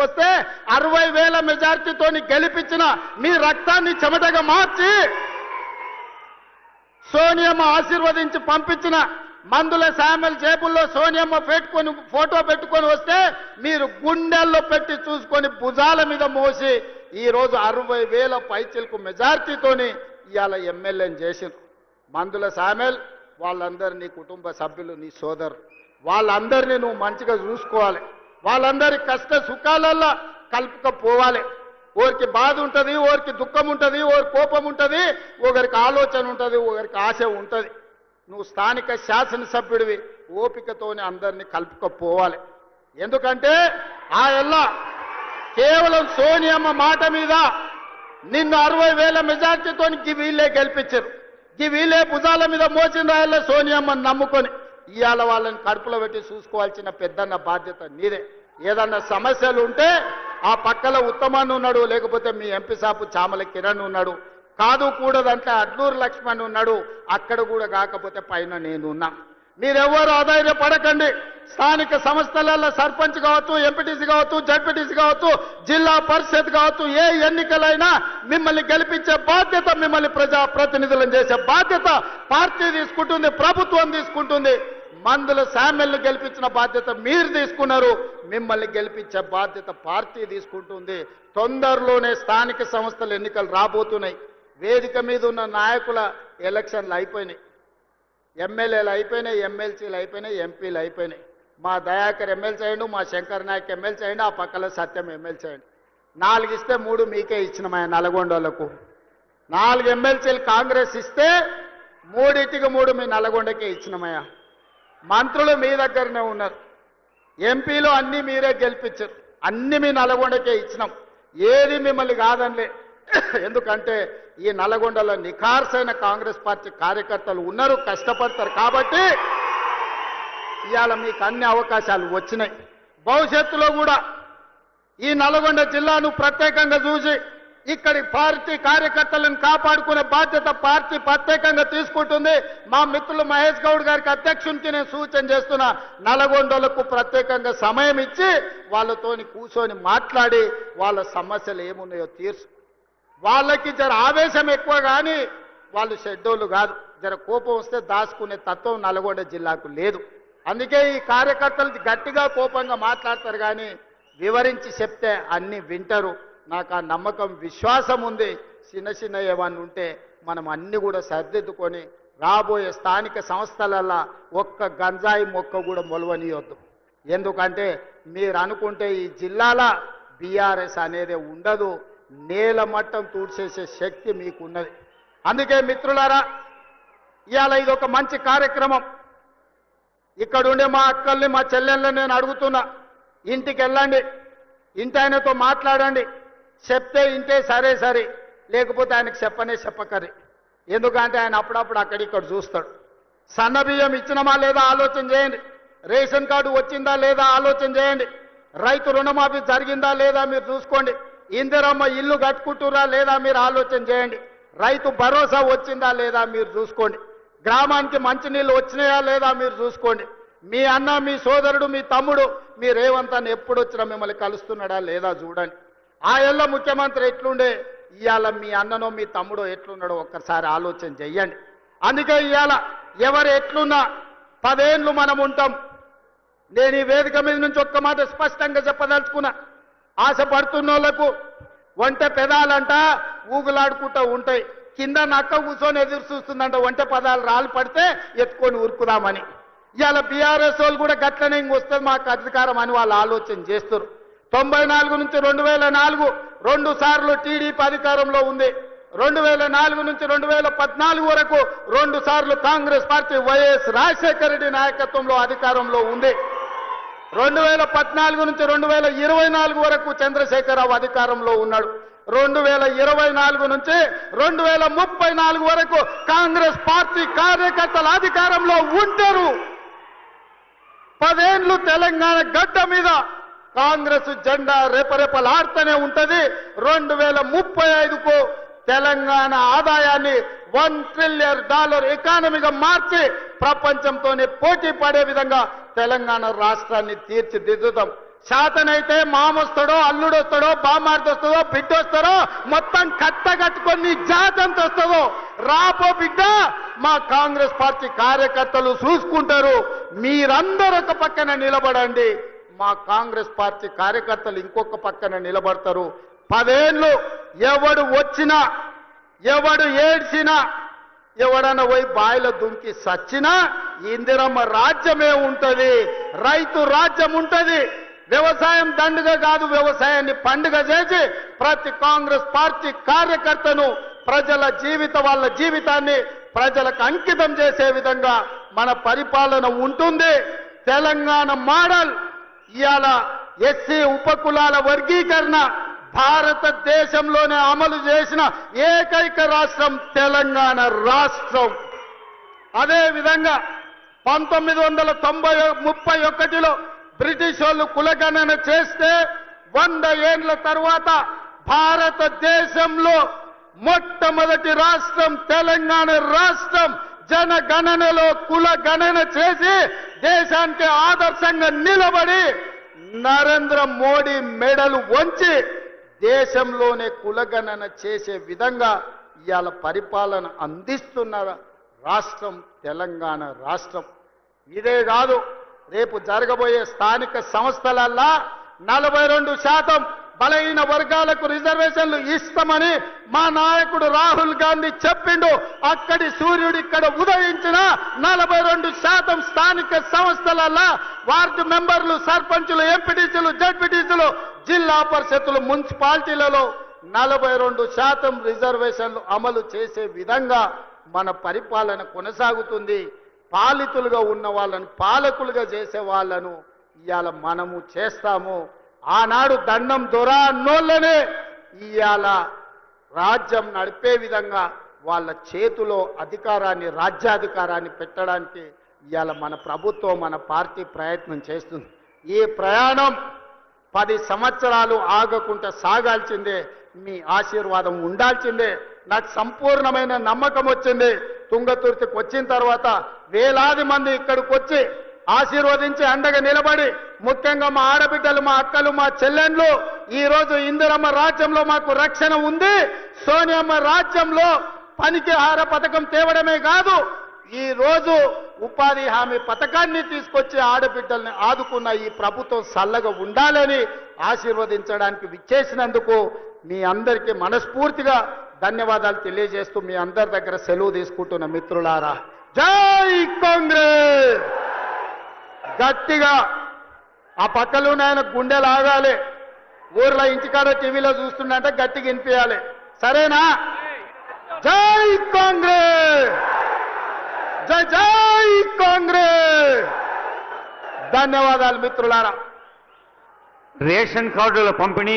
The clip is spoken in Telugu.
వస్తే 60,000 మెజార్టీతోని గెలిపించిన మీ రక్తాన్ని చెమటగా మార్చి సోనియమ్మ ఆశీర్వదించి పంపించిన మందుల శామ్యుల్ జేబుల్లో సోనియమ్మ ఫోటో పెట్టుకొని వస్తే మీరు గుండెల్లో పెట్టి చూసుకొని భుజాల మీద మోసి ఈ రోజు 60,000 పైచిలకు మెజార్టీతోని ఇవాళ ఎమ్మెల్యేని చేసింది. మందుల శామ్యుల్ వాళ్ళందరినీ కుటుంబ సభ్యులు నీ సోదరు వాళ్ళందరినీ నువ్వు మంచిగా చూసుకోవాలి. వాళ్ళందరి కష్ట సుఖాలల్లో కలుపుకపోవాలి. ఓరికి బాధ ఉంటుంది, ఓరికి దుఃఖం ఉంటుంది, ఓరి కోపం ఉంటుంది, ఒకరికి ఆలోచన ఉంటుంది, ఒకరికి ఆశ ఉంటుంది. నువ్వు స్థానిక శాసనసభ్యుడివి, ఓపికతోనే అందరినీ కలుపుకపోవాలి. ఎందుకంటే ఆ ఎల్లా కేవలం సోనియమ్మ మాట మీద నిన్ను 60,000 మెజార్టీతో వీళ్ళే గెలిపించారు. వీళ్ళే భుజాల మీద మోసిన రాయల్లో సోనియమ్మని నమ్ముకొని ఇవాళ వాళ్ళని కడుపులో పెట్టి చూసుకోవాల్సిన పెద్దన్న బాధ్యత నీదే. ఏదన్నా సమస్యలు ఉంటే ఆ పక్కల ఉత్తమాన్ని ఉన్నాడు, లేకపోతే మీ ఎంపీ సాపు చామల కిరణ్ ఉన్నాడు, కాదు కూడదంటే అడ్లూరు లక్ష్మణ్ ఉన్నాడు, అక్కడ కూడా కాకపోతే పైన నేనున్నా. మీరెవ్వరు ఆధైర్యపడకండి. స్థానిక సంస్థలలో సర్పంచ్ కావచ్చు, ఎంపీటీసీ కావచ్చు, జడ్పీటీసీ కావచ్చు, జిల్లా పరిషత్ కావచ్చు, ఏ ఎన్నికలైనా మిమ్మల్ని గెలిపించే బాధ్యత, మిమ్మల్ని ప్రజాప్రతినిధులను చేసే బాధ్యత పార్టీ తీసుకుంటుంది, ప్రభుత్వం తీసుకుంటుంది. మందుల శామ్యుల్ని గెలిపించిన బాధ్యత మీరు తీసుకున్నారు, మిమ్మల్ని గెలిపించే బాధ్యత పార్టీ తీసుకుంటుంది. తొందరలోనే స్థానిక సంస్థల ఎన్నికలు రాబోతున్నాయి. వేదిక మీద ఉన్న నాయకుల ఎలక్షన్లు అయిపోయినాయి, ఎమ్మెల్యేలు అయిపోయినాయి, ఎమ్మెల్సీలు అయిపోయినాయి, ఎంపీలు అయిపోయినాయి. మా దయాకర్ ఎమ్మెల్సీ అయ్యండు, మా శంకర్ నాయక్ ఎమ్మెల్సీ అయ్యండు, ఆ పక్కల సత్యం ఎమ్మెల్సీ అయ్యండు. 4 ఇస్తే 3 మీకే ఇచ్చినమా నల్గొండలకు. 4 ఎమ్మెల్సీలు కాంగ్రెస్ ఇస్తే 3 మీ నల్గొండకే ఇచ్చినమయ్యా. మంత్రులు మీ దగ్గరనే ఉన్నారు, ఎంపీలు అన్నీ మీరే గెలిపించారు, అన్ని మీ నల్గొండకే ఇచ్చినాం. ఏది మిమ్మల్ని కాదనిలే. ఎందుకంటే ఈ నల్గొండలో నిఖార్సైన కాంగ్రెస్ పార్టీ కార్యకర్తలు ఉన్నారు, కష్టపడతారు. కాబట్టి ఇవాళ మీకు అన్ని అవకాశాలు వచ్చినాయి. భవిష్యత్తులో కూడా ఈ నల్గొండ జిల్లాను ప్రత్యేకంగా చూసి ఇక్కడి పార్టీ కార్యకర్తలను కాపాడుకునే బాధ్యత పార్టీ ప్రత్యేకంగా తీసుకుంటుంది. మా మిత్రులు మహేష్ గౌడ్ గారికి అధ్యక్షునికి నేను సూచన చేస్తున్నా, నల్గొండలకు ప్రత్యేకంగా సమయం ఇచ్చి వాళ్ళతోని కూర్చొని మాట్లాడి వాళ్ళ సమస్యలు ఏమున్నాయో తీర్చు. వాళ్ళకి జర ఆవేశం ఎక్కువ కానీ వాళ్ళు షెడ్యూల్ కాదు, జర కోపం వస్తే దాచుకునే తత్వం నల్గొండ జిల్లాకు లేదు. అందుకే ఈ కార్యకర్తలు గట్టిగా కోపంగా మాట్లాడతారు కానీ వివరించి చెప్తే అన్ని వింటారు. నాకు ఆ నమ్మకం విశ్వాసం ఉంది. చిన్న ఏమన్నా ఉంటే మనం అన్ని కూడా సర్దిద్దుకొని రాబోయే స్థానిక సంస్థలల్లో ఒక్క గంజాయి మొక్క కూడా మొలవనియొద్దు. ఎందుకంటే మీరు అనుకుంటే ఈ జిల్లాల బీఆర్ఎస్ అనేది ఉండదు, నేల మట్టం తూడ్చేసే శక్తి మీకున్నది. అందుకే మిత్రులారా ఇవాళ ఇది ఒక మంచి కార్యక్రమం. ఇక్కడ ఉండే మా అక్కల్ని మా చెల్లెళ్ళని నేను అడుగుతున్నా, ఇంటికి వెళ్ళండి, ఇంటి ఆయనతో మాట్లాడండి, చెప్తే ఇంటే సరే సరే, లేకపోతే ఆయనకు చెప్పకరి. ఎందుకంటే ఆయన అప్పుడప్పుడు అక్కడిక్కడ చూస్తాడు. సన్నబియ్యం ఇచ్చినమా లేదా ఆలోచన చేయండి, రేషన్ కార్డు వచ్చిందా లేదా ఆలోచన చేయండి, రైతు రుణమాఫీ జరిగిందా లేదా మీరు చూసుకోండి, ఇందిరమ్మ ఇల్లు కట్టుకుంటురా లేదా మీరు ఆలోచన చేయండి, రైతు భరోసా వచ్చిందా లేదా మీరు చూసుకోండి, గ్రామానికి మంచినీళ్ళు వచ్చినాయా లేదా మీరు చూసుకోండి. మీ అన్న, మీ సోదరుడు, మీ తమ్ముడు, మీ రేవంత్ అన్న ఎప్పుడు వచ్చినా మిమ్మల్ని కలుస్తున్నాడా లేదా చూడండి. ఆ ఏళ్ళ ముఖ్యమంత్రి ఎట్లుండే, ఇవాళ మీ అన్ననో మీ తమ్ముడో ఎట్లున్నాడో ఒక్కసారి ఆలోచన చెయ్యండి. అందుకే ఇవాళ ఎవరు ఎట్లున్నా 10 ఏళ్ళు మనం ఉంటాం. నేను ఈ వేదిక మీద నుంచి ఒక్క మాట స్పష్టంగా చెప్పదలుచుకున్నా, ఆశపడుతున్న వాళ్ళకు ఒంటె పెదాలంట ఊగులాడుకుంటూ ఉంటాయి, కింద నక్క కూర్చొని ఎదురు చూస్తుందంట ఒంటె పదాలు రాళ్ళు పడితే ఎత్తుకొని ఉరుకుదామని. ఇవాళ బీఆర్ఎస్ వాళ్ళు కూడా గట్లనే ఇంకొస్తుంది మాకు అధికారం అని వాళ్ళు ఆలోచన చేస్తారు. 94 నుంచి 2004 2 సార్లు టీడీపీ అధికారంలో ఉంది. 2004 నుంచి 2014 వరకు 2 సార్లు కాంగ్రెస్ పార్టీ వైఎస్ రాజశేఖర రెడ్డి నాయకత్వంలో అధికారంలో ఉంది. 2014 నుంచి 2024 వరకు చంద్రశేఖరరావు అధికారంలో ఉన్నాడు. 2024 నుంచి 2034 వరకు కాంగ్రెస్ పార్టీ కార్యకర్తల అధికారంలో ఉంటారు. 10 ఏళ్ళు తెలంగాణ గడ్డ మీద కాంగ్రెస్ జెండా రేపరేపలాడుతూనే ఉంటది. 2035కు తెలంగాణ ఆదాయాన్ని $1 ట్రిలియన్ ఎకానమీగా మార్చి ప్రపంచంతోనే పోటీ పడే విధంగా తెలంగాణ రాష్ట్రాన్ని తీర్చిదిద్దుతాం. శాతనైతే మామొస్తాడో అల్లుడు వస్తాడో బామార్ది వస్తుందో బిడ్డ వస్తారో మొత్తం కట్టగట్టుకొని నీ జాతంత వస్తుందో రాపో బిడ్డ. మా కాంగ్రెస్ పార్టీ కార్యకర్తలు చూసుకుంటారు. మీరందరూ ఒక పక్కన నిలబడండి. మా కాంగ్రెస్ పార్టీ కార్యకర్తలు ఇంకొక పక్కన నిలబడతారు. 10 ఏళ్ళు ఎవడు వచ్చినా ఎవడు ఏడ్చినా ఎవడన్నా పోయి బాయిలో దుంకి సచ్చినా ఇందిరమ్మ రాజ్యమే ఉంటది, రైతు రాజ్యం ఉంటది. వ్యవసాయం దండుగ కాదు, వ్యవసాయాన్ని పండుగ చేసి ప్రతి కాంగ్రెస్ పార్టీ కార్యకర్తను వాళ్ళ జీవితాన్ని ప్రజలకు అంకితం చేసే విధంగా మన పరిపాలన ఉంటుంది. తెలంగాణ మోడల్ ఇవాళ ఎస్సీ ఉపకులాల వర్గీకరణ భారతదేశంలోనే అమలు చేసిన ఏకైక రాష్ట్రం తెలంగాణ రాష్ట్రం. అదేవిధంగా 1931లో బ్రిటిష్ వాళ్ళు కులగణన చేస్తే 100 ఏళ్ల తర్వాత భారతదేశంలో మొట్టమొదటి రాష్ట్రం తెలంగాణ రాష్ట్రం. జనగణనలో కులగణన చేసి దేశానికి ఆదర్శంగా నిలబడి నరేంద్ర మోడీ మెడలు వంచి దేశంలోనే కులగణన చేసే విధంగా ఇవాళ పరిపాలన అందిస్తున్న రాష్ట్రం తెలంగాణ రాష్ట్రం. ఇదే కాదు, రేపు జరగబోయే స్థానిక సంస్థలల్లా 42% బలహీన వర్గాలకు రిజర్వేషన్లు ఇస్తామని మా నాయకుడు రాహుల్ గాంధీ చెప్పిండు. అక్కడి సూర్యుడు ఇక్కడ ఉదయించిన 42% స్థానిక సంస్థలల్లా వార్డు మెంబర్లు, సర్పంచులు, ఎంపీటీసీలు, జడ్పీటీసీలు, జిల్లా పరిషత్తులు, మున్సిపాలిటీలలో 42% రిజర్వేషన్లు అమలు చేసే విధంగా మన పరిపాలన కొనసాగుతుంది. పాలితులుగా ఉన్న వాళ్ళను పాలకులుగా చేసే వాళ్ళను ఇవాళ మనము చేస్తాము. ఆనాడు దండం దొర అన్నోళ్ళనే ఇవాళ రాజ్యం నడిపే విధంగా వాళ్ళ చేతిలో అధికారాన్ని, రాజ్యాధికారాన్ని పెట్టడానికి ఇవాళ మన ప్రభుత్వం, మన పార్టీ ప్రయత్నం చేస్తుంది. ఈ ప్రయాణం 10 సంవత్సరాలు ఆగకుండా సాగాల్సిందే. మీ ఆశీర్వాదం ఉండాల్సిందే. నాకు సంపూర్ణమైన నమ్మకం వచ్చింది. తుంగతుర్తికి వచ్చిన తర్వాత వేలాది మంది ఇక్కడికి వచ్చి ఆశీర్వదించి అండగా నిలబడి, ముఖ్యంగా మా ఆడబిడ్డలు, మా అక్కలు, మా చెల్లెండ్లు ఈరోజు ఇందిరమ్మ రాజ్యంలో మాకు రక్షణ ఉంది. సోనియమ్మ రాజ్యంలో పనికి ఆహార పథకం తేవడమే కాదు, ఈ రోజు ఉపాధి హామీ పథకాన్ని తీసుకొచ్చి ఆడబిడ్డల్ని ఆదుకున్న ఈ ప్రభుత్వం చల్లగా ఉండాలని ఆశీర్వదించడానికి విచ్చేసినందుకు మీ అందరికీ మనస్ఫూర్తిగా ధన్యవాదాలు తెలియజేస్తూ మీ అందరి దగ్గర సెలవు తీసుకుంటున్న మిత్రులారా, జై కాంగ్రెస్. గట్టిగా ఆ పక్కలోనే ఆయన గుండెలు ఆగాలి. ఊర్లో ఇంటికాడ టీవీలో చూస్తుండే గట్టిగా వినిపించాలి. సరేనా? జై కాంగ్రెస్, జై జై కాంగ్రెస్. ధన్యవాదాలు మిత్రులారా. రేషన్ కార్డుల పంపిణీ